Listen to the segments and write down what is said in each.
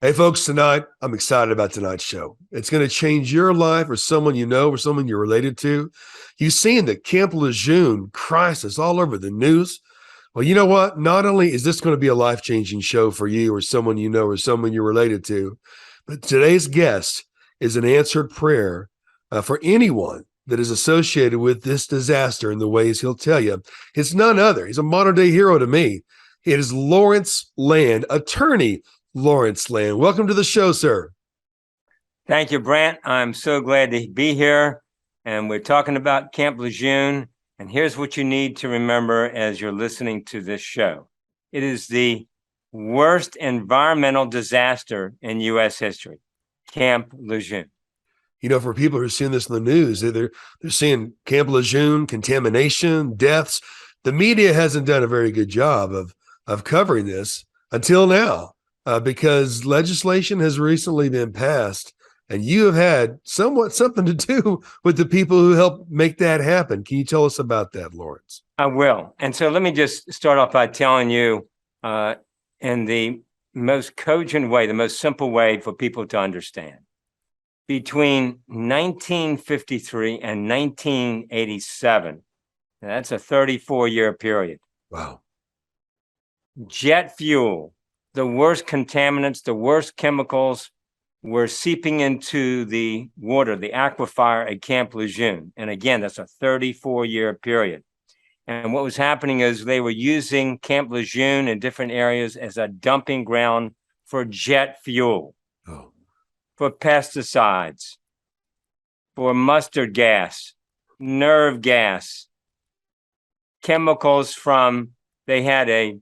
Hey, folks, tonight, I'm excited about tonight's show. It's going to change your life or someone you know or someone you're related to. You've seen the Camp Lejeune crisis all over the news. Well, you know what? Not only is this going to be a life-changing show for you or someone you know or someone you're related to, but today's guest is an answered prayer for anyone that is associated with this disaster in the ways he'll tell you. It's none other. He's a modern-day hero to me. It is Lawrence Land, attorney Lawrence Land. Welcome to the show, sir. Thank you, Brant. I'm so glad to be here. And we're talking about Camp Lejeune. And here's what you need to remember as you're listening to this show. It is the worst environmental disaster in U.S. history, Camp Lejeune. You know, for people who are seeing this in the news, they're seeing Camp Lejeune, contamination, deaths. The media hasn't done a very good job of covering this until now. Because legislation has recently been passed, and you have had something to do with the people who helped make that happen. Can you tell us about that, Lawrence? I will. And so let me just start off by telling you in the most cogent way, the most simple way for people to understand. Between 1953 and 1987, that's a 34-year period. Wow. Jet fuel, the worst contaminants, the worst chemicals were seeping into the water, the aquifer at Camp Lejeune. And again, that's a 34-year period. And what was happening is they were using Camp Lejeune in different areas as a dumping ground for jet fuel, for pesticides, for mustard gas, nerve gas, chemicals from, they had a,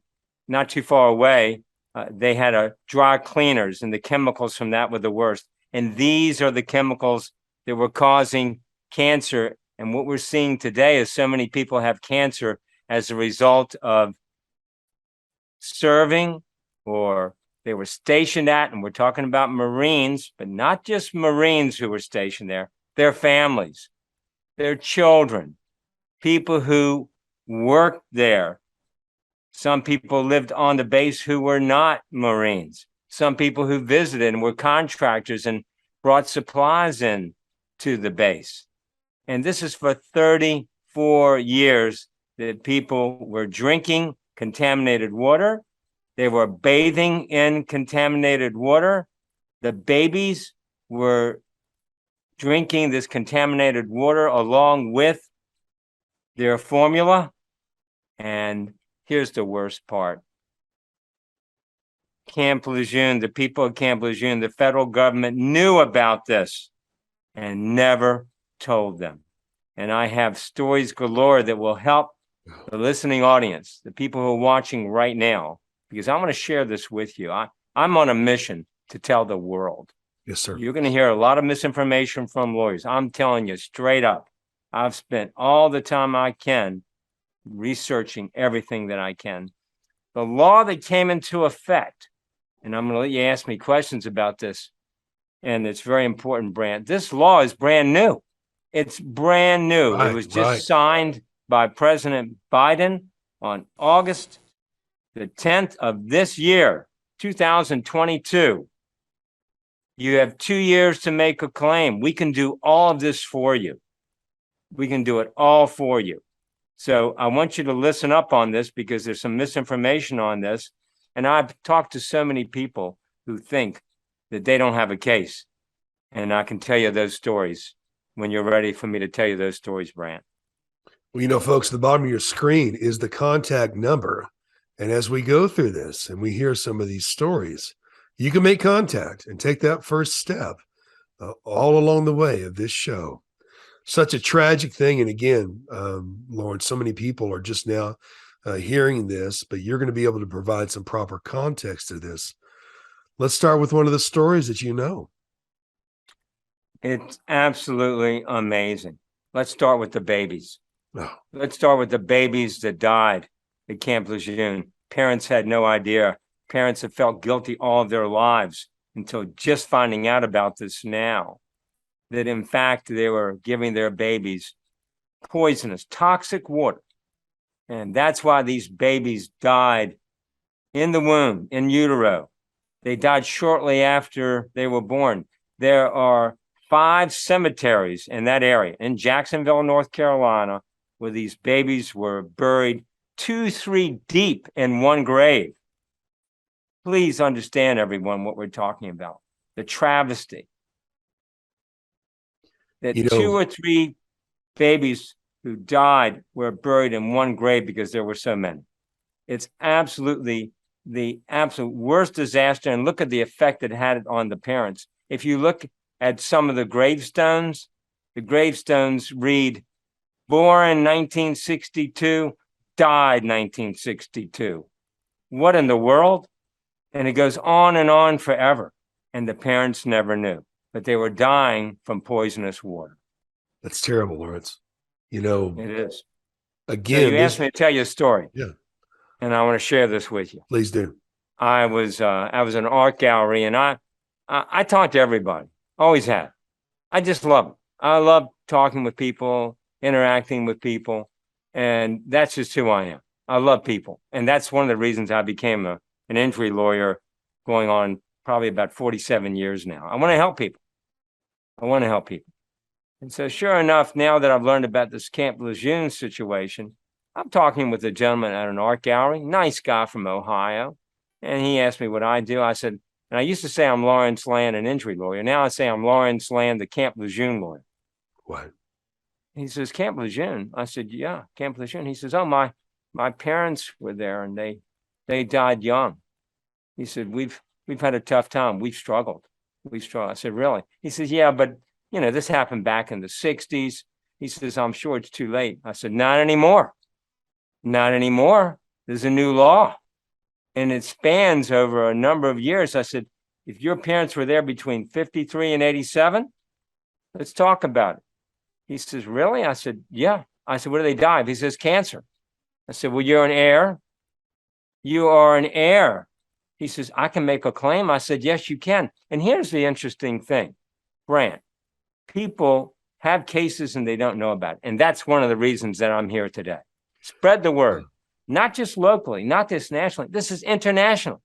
not too far away, they had a dry cleaners, and the chemicals from that were the worst. And these are the chemicals that were causing cancer. And what we're seeing today is so many people have cancer as a result of serving, or they were stationed at, and we're talking about Marines, but not just Marines who were stationed there, their families, their children, people who worked there. Some people lived on the base who were not Marines. Some people who visited and were contractors and brought supplies in to the base. And this is for 34 years that people were drinking contaminated water. They were bathing in contaminated water. The babies were drinking this contaminated water along with their formula. And here's the worst part. Camp Lejeune, the people of Camp Lejeune, the federal government knew about this and never told them. And I have stories galore that will help the listening audience, the people who are watching right now, because I want to share this with you. I'm on a mission to tell the world. Yes, sir. You're going to hear a lot of misinformation from lawyers. I'm telling you straight up. I've spent all the time I can researching everything that I can. The law that came into effect, and I'm going to let you ask me questions about this, and it's very important, Brant. This law is brand new. It's brand new. It was just signed by President Biden on August the 10th of this year, 2022. You have 2 years to make a claim. We can do all of this for you. We can do it all for you. So I want you to listen up on this, because there's some misinformation on this. And I've talked to so many people who think that they don't have a case. And I can tell you those stories when you're ready for me to tell you those stories, Brant. Well, you know, folks, at the bottom of your screen is the contact number. And as we go through this and we hear some of these stories, you can make contact and take that first step all along the way of this show. Such a tragic thing. And again, Lawrence, so many people are just now hearing this, but you're going to be able to provide some proper context to this. Let's start with one of the stories that you know. It's absolutely amazing. Let's start with the babies. Oh. Let's start with the babies that died at Camp Lejeune. Parents had no idea. Parents have felt guilty all of their lives until just finding out about this now, that in fact they were giving their babies poisonous, toxic water. And that's why these babies died in the womb, in utero. They died shortly after they were born. There are 5 cemeteries in that area in Jacksonville, North Carolina, where these babies were buried 2-3 deep in one grave. Please understand, everyone, what we're talking about. The travesty that You 2 know, or 3 babies who died were buried in one grave because there were so many. It's absolutely the absolute worst disaster. And look at the effect it had on the parents. If you look at some of the gravestones read born 1962, died 1962. What in the world? And it goes on forever. And the parents never knew, but they were dying from poisonous water. that's terrible, Lawrence. You know, It is. So again, you asked me to tell you a story. Yeah, And I want to share this with you. please do. I was in an art gallery, and I talk to everybody. Always have. I just love it. I love talking with people, interacting with people, and that's just who I am. I love people, and that's one of the reasons I became an injury lawyer, going on probably about 47 years now. I want to help people. And so, sure enough, now that I've learned about this Camp Lejeune situation, I'm talking with a gentleman at an art gallery, nice guy from Ohio. And he asked me what I do. I said, and I used to say I'm Lawrence Land, an injury lawyer. Now I say I'm Lawrence Land, the Camp Lejeune lawyer. What? He says, Camp Lejeune? I said, yeah, Camp Lejeune. He says, oh, my parents were there and they died young. He said, we've had a tough time. We've struggled. I said, really? He says, yeah, but this happened back in the 60s. He says, I'm sure it's too late. I said, not anymore. Not anymore. There's a new law, and it spans over a number of years. I said, if your parents were there between 53 and 87, let's talk about it. He says, really? I said, yeah. I said, what did they die of? He says, cancer. I said, well, you're an heir. You are an heir. He says, I can make a claim. I said, yes, you can. And here's the interesting thing, Brant. People have cases and they don't know about it. And that's one of the reasons that I'm here today. Spread the word, not just locally, not just nationally. This is international.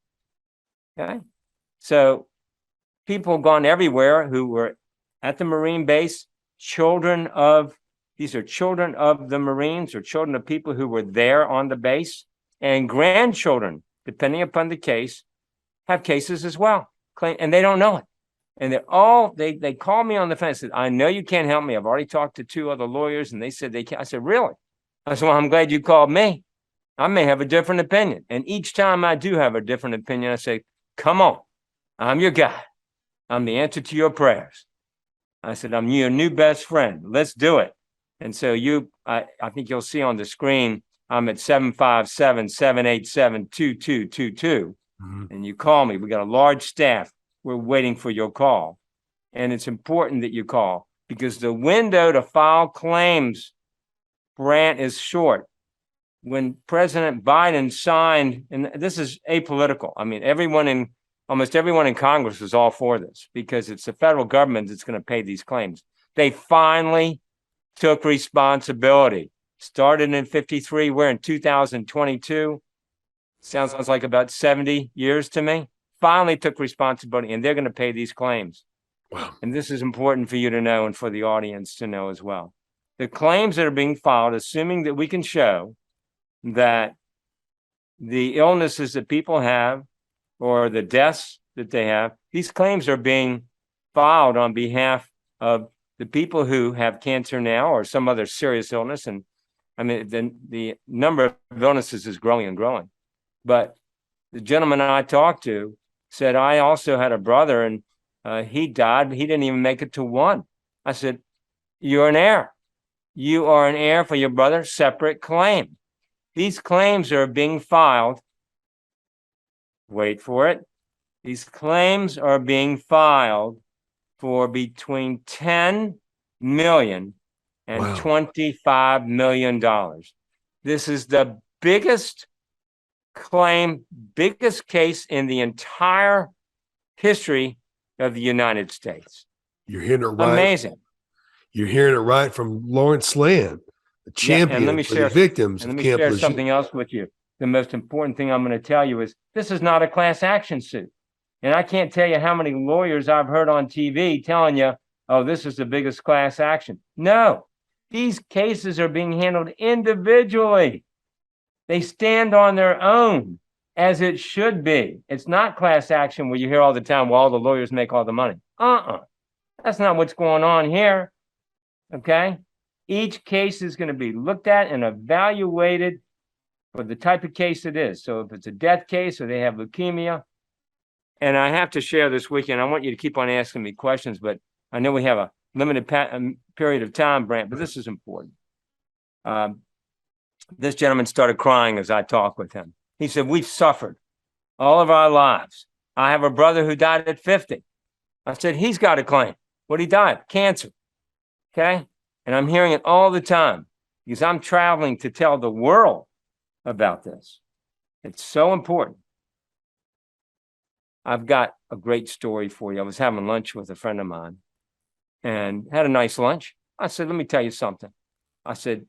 Okay. So people have gone everywhere who were at the Marine base, these are children of the Marines or children of people who were there on the base, and grandchildren, depending upon the case, have cases as well. And they don't know it. And they call me on the fence. Said, I know you can't help me. I've already talked to 2 other lawyers and they said they can't. I said, really? I said, well, I'm glad you called me. I may have a different opinion. And each time I do have a different opinion, I say, come on, I'm your guy. I'm the answer to your prayers. I said, I'm your new best friend. Let's do it. And so I think you'll see on the screen, I'm at 757-787-2222. And you call me. We got a large staff. We're waiting for your call. And it's important that you call because the window to file claims, Brant, is short. When President Biden signed, and this is apolitical. I mean, almost everyone in Congress is all for this because it's the federal government that's going to pay these claims. They finally took responsibility. Started in 53, we're in 2022. Sounds like about 70 years to me. Finally took responsibility, and they're going to pay these claims. Wow. And this is important for you to know and for the audience to know as well. The claims that are being filed, assuming that we can show that the illnesses that people have or the deaths that they have, these claims are being filed on behalf of the people who have cancer now or some other serious illness. And I mean, the number of illnesses is growing and growing. But the gentleman I talked to said, I also had a brother and he died, but he didn't even make it to 1. I said, you're an heir. You are an heir for your brother, separate claim. These claims are being filed. Wait for it. These claims are being filed for between $10 million and $25 million. This is the biggest case in the entire history of the United States. You're hearing it right. Amazing. You're hearing it right from Lawrence Land, the champion for the victims of Camp Lejeune. Let me share something else with you. The most important thing I'm going to tell you is this is not a class action suit. And I can't tell you how many lawyers I've heard on TV telling you, oh, this is the biggest class action. No, these cases are being handled individually. They stand on their own, as it should be. It's not class action where you hear all the time, well, all the lawyers make all the money. That's not what's going on here. Okay? Each case is going to be looked at and evaluated for the type of case it is. So if it's a death case or they have leukemia, and I have to share this weekend, I want you to keep on asking me questions, but I know we have a limited period of time, Brant, but this is important. This gentleman started crying as I talked with him. He said, we've suffered all of our lives. I have a brother who died at 50. I said, he's got a claim. What he died? Cancer. Okay? And I'm hearing it all the time because I'm traveling to tell the world about this. It's so important. I've got a great story for you. I was having lunch with a friend of mine and had a nice lunch. I said, let me tell you something. I said,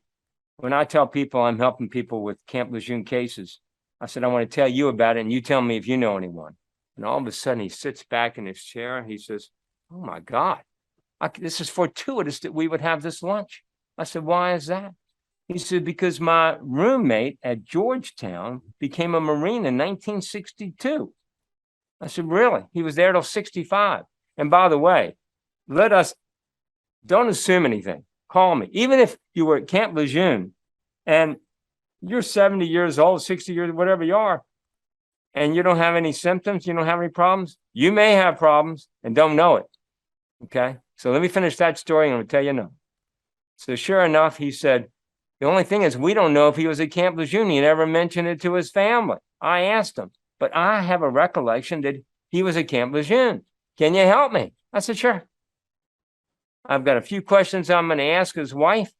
when I tell people I'm helping people with Camp Lejeune cases, I said, I want to tell you about it and you tell me if you know anyone. And all of a sudden he sits back in his chair. He says, oh my God, this is fortuitous that we would have this lunch. I said, why is that? He said, because my roommate at Georgetown became a Marine in 1962. I said, really? He was there till 65. And by the way, don't assume anything. Call me. Even if you were at Camp Lejeune and you're 70 years old, 60 years, whatever you are, and you don't have any symptoms, you don't have any problems, you may have problems and don't know it. Okay? So let me finish that story and I'll tell you no. So sure enough, he said, the only thing is we don't know if he was at Camp Lejeune. He never mentioned it to his family. I asked him, but I have a recollection that he was at Camp Lejeune. Can you help me? I said, sure. I've got a few questions I'm going to ask his wife,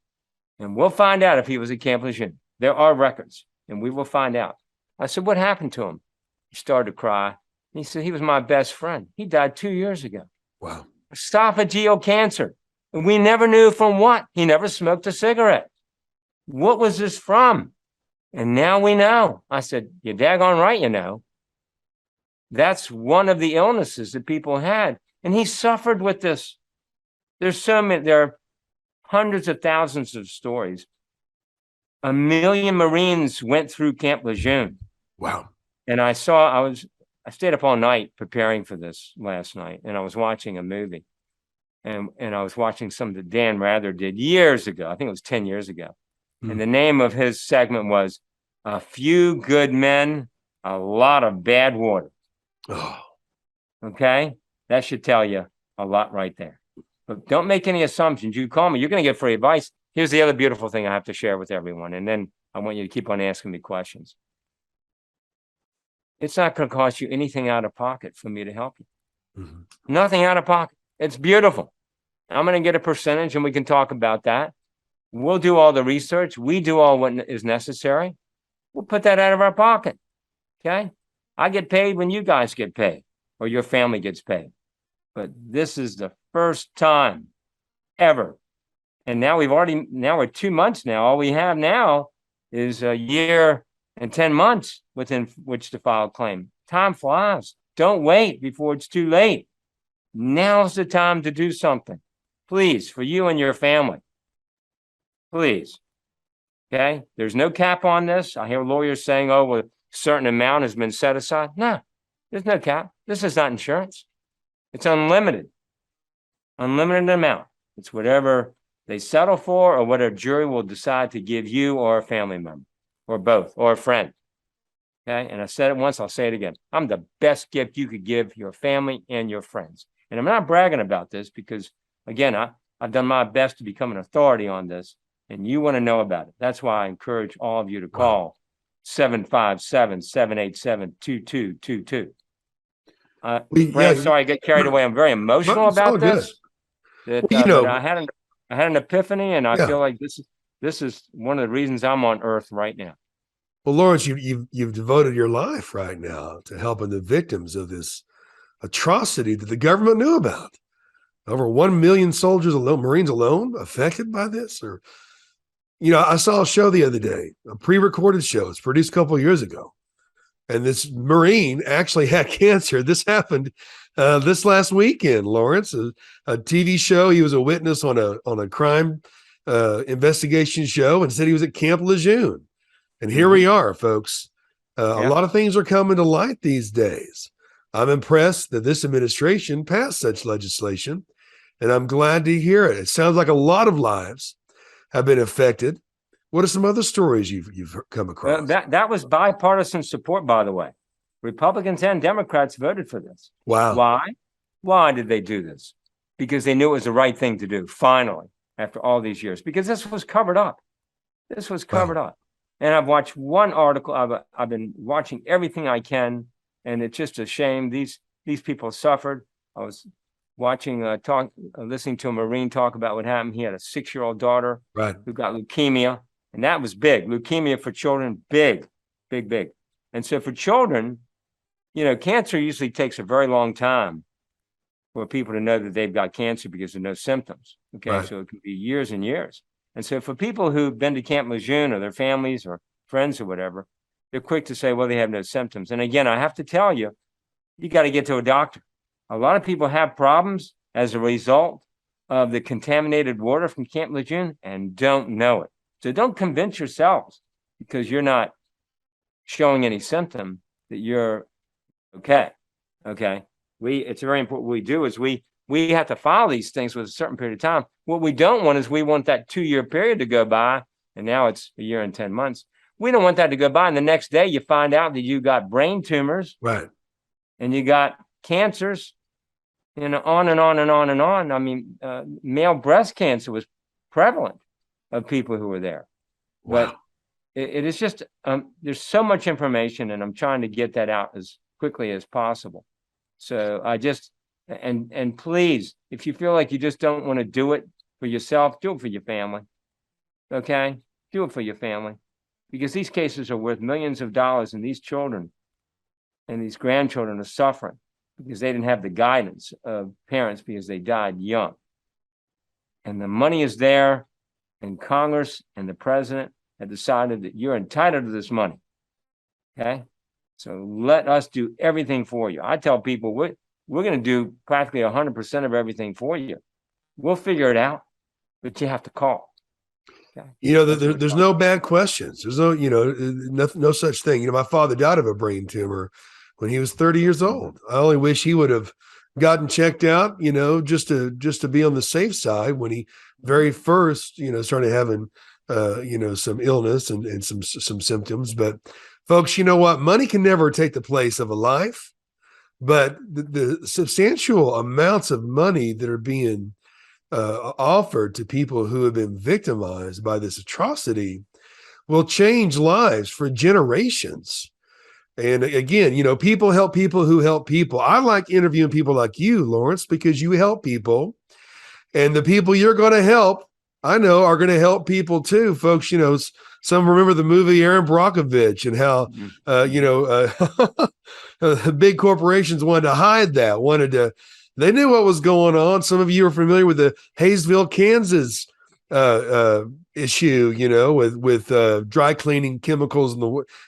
and we'll find out if he was at Camp Lejeune. There are records, and we will find out. I said, what happened to him? He started to cry. He said, he was my best friend. He died 2 years ago. Wow. Esophageal cancer. And we never knew from what. He never smoked a cigarette. What was this from? And now we know. I said, you're daggone right, you know. That's one of the illnesses that people had. And he suffered with this. There's so many, there are hundreds of thousands of stories. 1 million Marines went through Camp Lejeune. Wow. And I stayed up all night preparing for this last night, and I was watching a movie. And I was watching something that Dan Rather did years ago. I think it was 10 years ago. And the name of his segment was A Few Good Men, A Lot of Bad Water. Oh. Okay? That should tell you a lot right there. But don't make any assumptions. You call me, you're going to get free advice. Here's the other beautiful thing I have to share with everyone. And then I want you to keep on asking me questions. It's not going to cost you anything out of pocket for me to help you. Mm-hmm. Nothing out of pocket. It's beautiful. I'm going to get a percentage and we can talk about that. We'll do all the research. We do all what is necessary. We'll put that out of our pocket. Okay? I get paid when you guys get paid or your family gets paid. But this is the first time ever. And now we're 2 months now. All we have now is a year and 10 months within which to file a claim. Time flies. Don't wait before it's too late. Now's the time to do something. Please, for you and your family. Please. Okay? There's no cap on this. I hear lawyers saying, oh, well, a certain amount has been set aside. No, there's no cap. This is not insurance. It's unlimited. Unlimited amount. It's whatever they settle for or what a jury will decide to give you or a family member or both or a friend. Okay? And I said it once, I'll say it again. I'm the best gift you could give your family and your friends. And I'm not bragging about this because, again, I've done my best to become an authority on this, and you want to know about it. That's why I encourage all of you to call 757-787-2222. Brant, sorry, I get carried away. I'm very emotional about this. But I had an epiphany, and I feel like this is one of the reasons I'm on earth right now. Well, Lawrence, you've devoted your life right now to helping the victims of this atrocity that the government knew about. Over 1 million soldiers alone, Marines alone, affected by this. Or, I saw a show the other day, a pre-recorded show. It's produced a couple of years ago. And this Marine actually had cancer. This happened this last weekend, Lawrence. A TV show. He was a witness on a crime investigation show and said he was at Camp Lejeune. And here we are, folks. A lot of things are coming to light these days. I'm impressed that this administration passed such legislation, and I'm glad to hear it. It sounds like a lot of lives have been affected. What are some other stories you've come across? That was bipartisan support, by the way. Republicans and Democrats voted for this. Wow. Why? Why did they do this? Because they knew it was the right thing to do, finally, after all these years, because this was covered up. This was covered up. And I've watched one article. I've been watching everything I can, and it's just a shame. These people suffered. I was watching listening to a Marine talk about what happened. He had a 6-year-old daughter who got leukemia, and that was big. Leukemia for children, big. And so for children, cancer usually takes a very long time for people to know that they've got cancer because there are no symptoms. Okay, so it can be years and years. And so for people who've been to Camp Lejeune or their families or friends or whatever, they're quick to say, well, they have no symptoms. And again, I have to tell you, you got to get to a doctor. A lot of people have problems as a result of the contaminated water from Camp Lejeune and don't know it. So don't convince yourselves because you're not showing any symptom that you're okay. Okay. It's very important. What we do is we have to file these things with a certain period of time. What we don't want is we want that 2-year period to go by, and now it's a year and 10 months. We don't want that to go by, and the next day you find out that you got brain tumors, and you got cancers, on and on and on and on. I mean, male breast cancer was prevalent of people who were there. But it is just there's so much information, and I'm trying to get that out as quickly as possible. So I just and please, if you feel like you just don't want to do it for yourself, do it for your family. Okay, do it for your family, because these cases are worth millions of dollars, and these children and these grandchildren are suffering because they didn't have the guidance of parents because they died young. And the money is there, and Congress and the president have decided that you're entitled to this money. Okay, so let us do everything for you. I tell people we're going to do practically 100% of everything for you. We'll figure it out, but you have to call. Okay? There's no bad questions. There's no such thing. My father died of a brain tumor when he was 30 years old. I only wish he would have gotten checked out, just to be on the safe side when he very first, started having, some illness and some symptoms. But folks, you know what? Money can never take the place of a life. But the substantial amounts of money that are being offered to people who have been victimized by this atrocity will change lives for generations. And again, people help people who help people. I like interviewing people like you, Lawrence, because you help people. And the people you're going to help, I know, are going to help people too, folks. Some remember the movie Aaron Brockovich and how, big corporations wanted to hide that, they knew what was going on. Some of you are familiar with the Hayesville, Kansas issue, with dry cleaning chemicals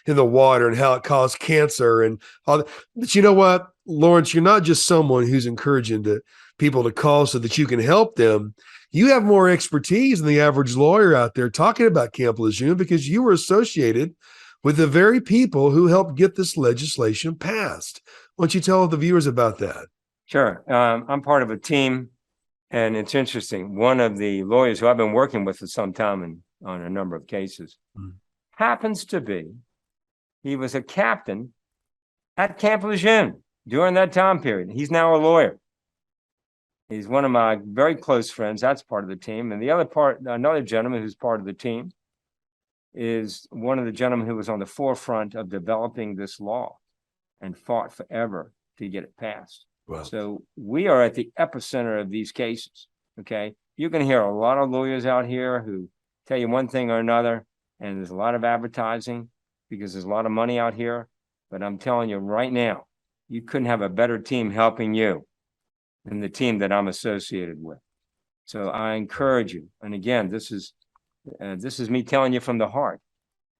in the water and how it caused cancer and all that. But you know what, Lawrence, you're not just someone who's encouraging people to call so that you can help them. You have more expertise than the average lawyer out there talking about Camp Lejeune because you were associated with the very people who helped get this legislation passed. Why don't you tell the viewers about that? Sure. I'm part of a team, and it's interesting. One of the lawyers who I've been working with for some time on a number of cases happens to be, he was a captain at Camp Lejeune during that time period. He's now a lawyer. He's one of my very close friends. That's part of the team. And the other part, another gentleman who's part of the team, is one of the gentlemen who was on the forefront of developing this law and fought forever to get it passed. Wow. So we are at the epicenter of these cases. Okay. You're going to hear a lot of lawyers out here who tell you one thing or another, and there's a lot of advertising because there's a lot of money out here. But I'm telling you right now, you couldn't have a better team helping you than the team that I'm associated with. So I encourage you. And again, this is me telling you from the heart,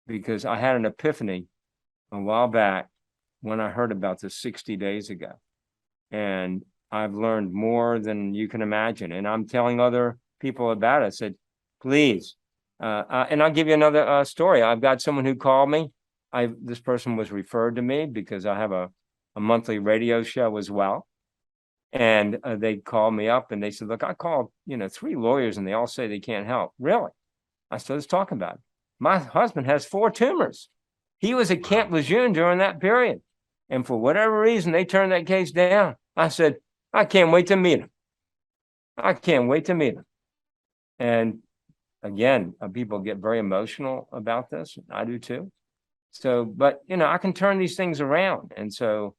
because I had an epiphany a while back when I heard about this 60 days ago. And I've learned more than you can imagine. And I'm telling other people about it. I said, please. And I'll give you another story. I've got someone who called me. This person was referred to me because I have a monthly radio show as well. And they called me up and they said, look, I called, 3 lawyers and they all say they can't help. Really? I said, let's talk about it. My husband has 4 tumors. He was at Camp Lejeune during that period. And for whatever reason, they turned that case down. I said, I can't wait to meet him. I can't wait to meet him. And again, people get very emotional about this. I do too. So, but, I can turn these things around. And so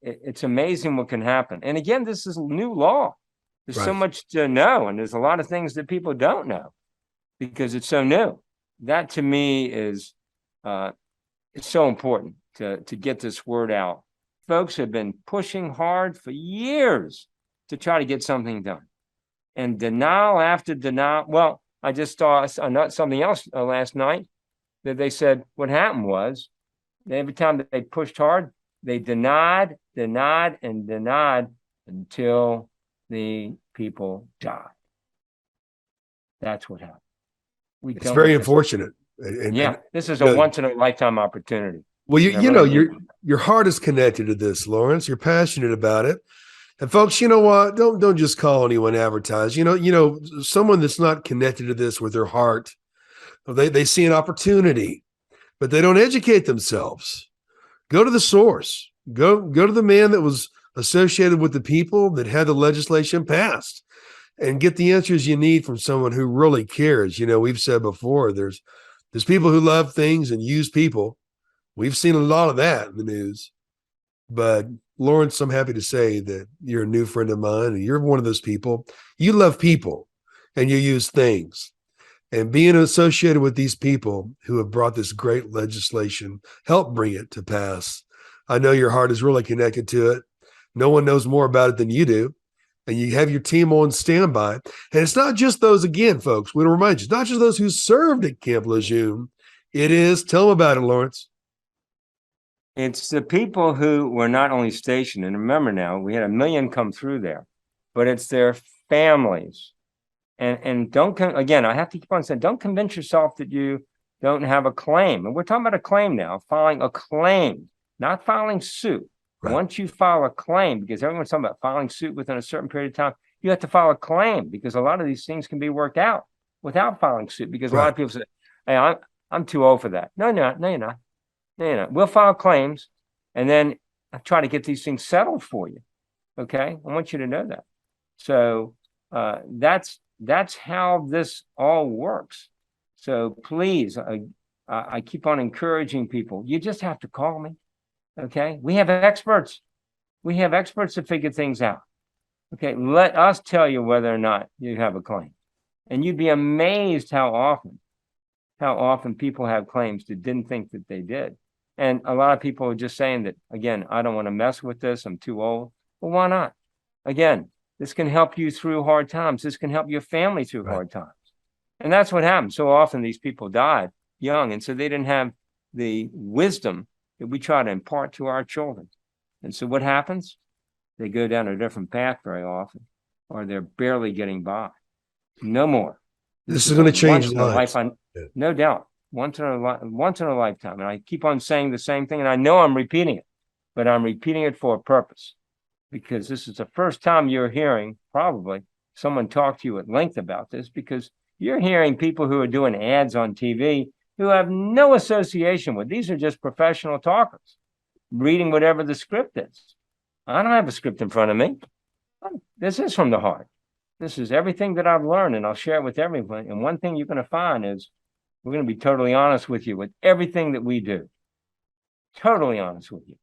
it's amazing what can happen. And again, this is new law. There's so much to know. And there's a lot of things that people don't know because it's so new. That to me is it's so important to get this word out. Folks have been pushing hard for years to try to get something done. And denial after denial. Well, I just saw something else last night that they said what happened was every time that they pushed hard, they denied until the people died. That's what happened. It's very unfortunate. And this is a once in a lifetime opportunity. Well, your heart is connected to this, Lawrence. You're passionate about it. And folks, you know what? Don't just call anyone advertise. Someone that's not connected to this with their heart, they see an opportunity, but they don't educate themselves. Go to the source. Go to the man that was associated with the people that had the legislation passed and get the answers you need from someone who really cares. We've said before, there's people who love things and use people. We've seen a lot of that in the news. But Lawrence, I'm happy to say that you're a new friend of mine and you're one of those people. You love people and you use things. And being associated with these people who have brought this great legislation, help bring it to pass. I know your heart is really connected to it. No one knows more about it than you do. And you have your team on standby. And it's not just those, again, folks, we'll remind you, it's not just those who served at Camp Lejeune. It is, tell them about it, Lawrence. It's the people who were not only stationed, and remember now, we had 1 million come through there, but it's their families. And don't, again, I have to keep on saying, don't convince yourself that you don't have a claim. And we're talking about a claim now, filing a claim, not filing suit. Right. Once you file a claim, because everyone's talking about filing suit within a certain period of time, you have to file a claim because a lot of these things can be worked out without filing suit. Because a lot of people say, hey, I'm too old for that. No, you're not. We'll file claims and then I try to get these things settled for you. Okay. I want you to know that. So that's how this all works. So please, I keep on encouraging people. You just have to call me. Okay. We have experts. We have experts to figure things out. Okay. Let us tell you whether or not you have a claim. And you'd be amazed how often people have claims that didn't think that they did. And a lot of people are just saying that, again, I don't want to mess with this. I'm too old. Well, why not? Again, this can help you through hard times. This can help your family through hard times. And that's what happened. So often these people died young. And so they didn't have the wisdom that we try to impart to our children. And so what happens? They go down a different path very often, or they're barely getting by. No more. This is going to change lives. No doubt. Once in a lifetime. And I keep on saying the same thing, and I know I'm repeating it, but I'm repeating it for a purpose, because this is the first time you're hearing probably someone talk to you at length about this, because you're hearing people who are doing ads on TV who have no association with. These are just professional talkers reading whatever the script is. I don't have a script in front of me. This is from the heart. This is everything that I've learned, and I'll share it with everyone. And one thing you're going to find is we're going to be totally honest with you with everything that we do. Totally honest with you.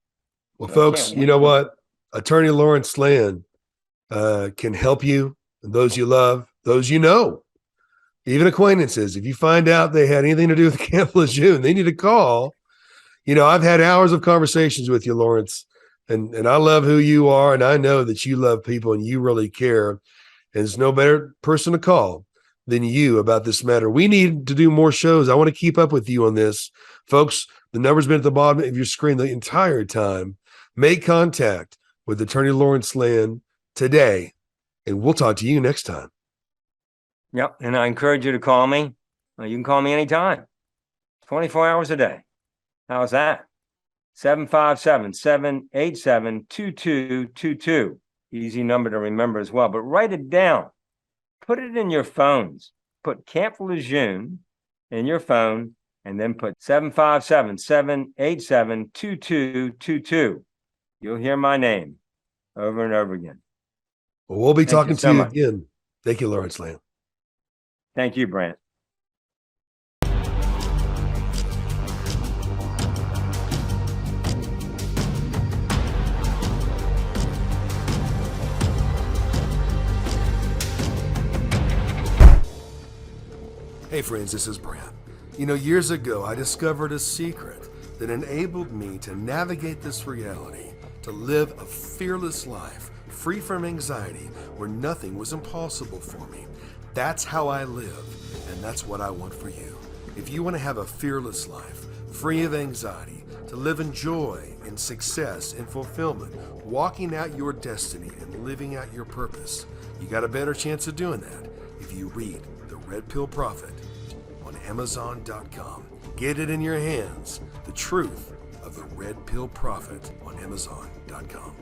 Well, so folks, you know what? Attorney Lawrence Land can help you and those you love, those you know, even acquaintances. If you find out they had anything to do with Camp Lejeune, they need to call. I've had hours of conversations with you, Lawrence, and I love who you are, and I know that you love people and you really care. And there's no better person to call than you about this matter. We need to do more shows. I want to keep up with you on this. Folks, the number's been at the bottom of your screen the entire time. Make contact with Attorney Lawrence Land today, and we'll talk to you next time. Yep. And I encourage you to call me. You can call me anytime, 24 hours a day. How's that? 757-787-2222. Easy number to remember as well, but write it down. Put it in your phones. Put Camp Lejeune in your phone and then put 757-787-2222. You'll hear my name over and over again. Well, we'll be talking to you much. again. Thank you, Lawrence Land. Thank you, Brant. Hey friends, this is Brant. You know, years ago, I discovered a secret that enabled me to navigate this reality, to live a fearless life, free from anxiety, where nothing was impossible for me. That's how I live, and that's what I want for you. If you want to have a fearless life, free of anxiety, to live in joy and success and fulfillment, walking out your destiny and living out your purpose, you got a better chance of doing that if you read The Red Pill Prophet on Amazon.com. Get it in your hands. The Truth of the Red Pill Prophet on Amazon.com.